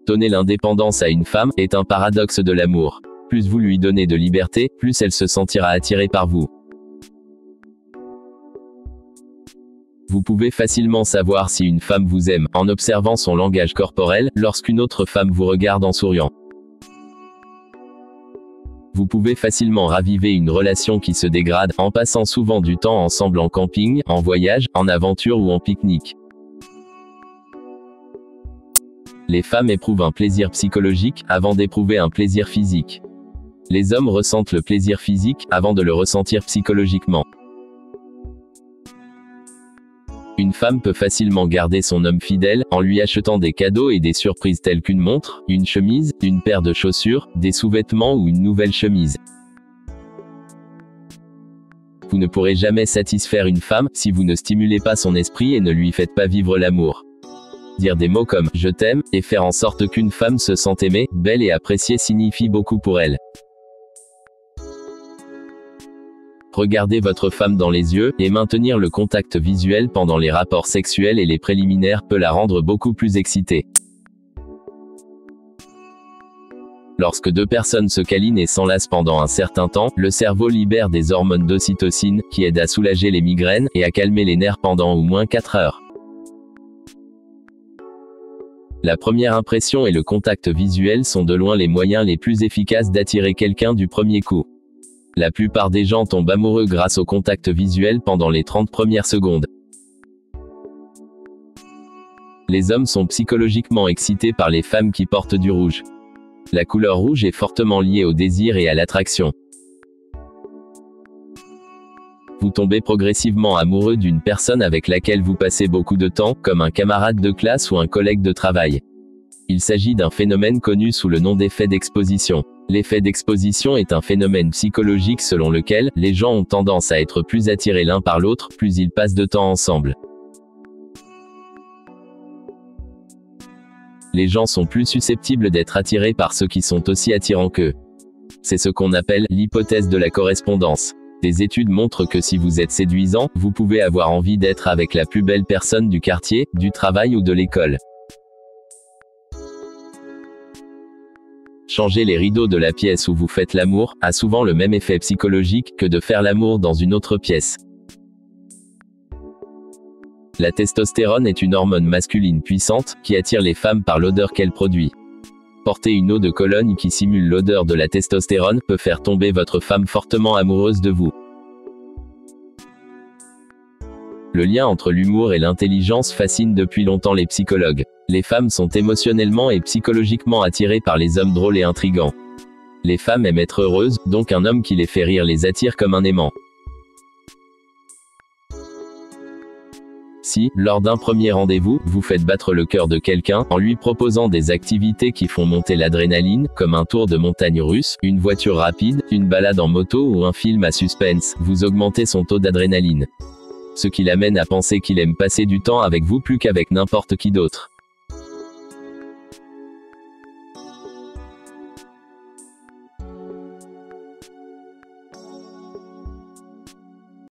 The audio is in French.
Donner l'indépendance à une femme est un paradoxe de l'amour. Plus vous lui donnez de liberté, plus elle se sentira attirée par vous. Vous pouvez facilement savoir si une femme vous aime, en observant son langage corporel, lorsqu'une autre femme vous regarde en souriant. Vous pouvez facilement raviver une relation qui se dégrade, en passant souvent du temps ensemble en camping, en voyage, en aventure ou en pique-nique. Les femmes éprouvent un plaisir psychologique, avant d'éprouver un plaisir physique. Les hommes ressentent le plaisir physique, avant de le ressentir psychologiquement. Une femme peut facilement garder son homme fidèle, en lui achetant des cadeaux et des surprises telles qu'une montre, une chemise, une paire de chaussures, des sous-vêtements ou une nouvelle chemise. Vous ne pourrez jamais satisfaire une femme, si vous ne stimulez pas son esprit et ne lui faites pas vivre l'amour. Dire des mots comme « je t'aime » et faire en sorte qu'une femme se sente aimée, belle et appréciée signifie beaucoup pour elle. Regardez votre femme dans les yeux, et maintenir le contact visuel pendant les rapports sexuels et les préliminaires peut la rendre beaucoup plus excitée. Lorsque deux personnes se câlinent et s'enlacent pendant un certain temps, le cerveau libère des hormones d'ocytocine, qui aident à soulager les migraines, et à calmer les nerfs pendant au moins 4 heures. La première impression et le contact visuel sont de loin les moyens les plus efficaces d'attirer quelqu'un du premier coup. La plupart des gens tombent amoureux grâce au contact visuel pendant les 30 premières secondes. Les hommes sont psychologiquement excités par les femmes qui portent du rouge. La couleur rouge est fortement liée au désir et à l'attraction. Vous tombez progressivement amoureux d'une personne avec laquelle vous passez beaucoup de temps, comme un camarade de classe ou un collègue de travail. Il s'agit d'un phénomène connu sous le nom d'effet d'exposition. L'effet d'exposition est un phénomène psychologique selon lequel les gens ont tendance à être plus attirés l'un par l'autre, plus ils passent de temps ensemble. Les gens sont plus susceptibles d'être attirés par ceux qui sont aussi attirants qu'eux. C'est ce qu'on appelle l'hypothèse de la correspondance. Des études montrent que si vous êtes séduisant, vous pouvez avoir envie d'être avec la plus belle personne du quartier, du travail ou de l'école. Changer les rideaux de la pièce où vous faites l'amour a souvent le même effet psychologique que de faire l'amour dans une autre pièce. La testostérone est une hormone masculine puissante, qui attire les femmes par l'odeur qu'elle produit. Porter une eau de Cologne qui simule l'odeur de la testostérone peut faire tomber votre femme fortement amoureuse de vous. Le lien entre l'humour et l'intelligence fascine depuis longtemps les psychologues. Les femmes sont émotionnellement et psychologiquement attirées par les hommes drôles et intrigants. Les femmes aiment être heureuses, donc un homme qui les fait rire les attire comme un aimant. Si, lors d'un premier rendez-vous, vous faites battre le cœur de quelqu'un, en lui proposant des activités qui font monter l'adrénaline, comme un tour de montagne russe, une voiture rapide, une balade en moto ou un film à suspense, vous augmentez son taux d'adrénaline. Ce qui l'amène à penser qu'il aime passer du temps avec vous plus qu'avec n'importe qui d'autre.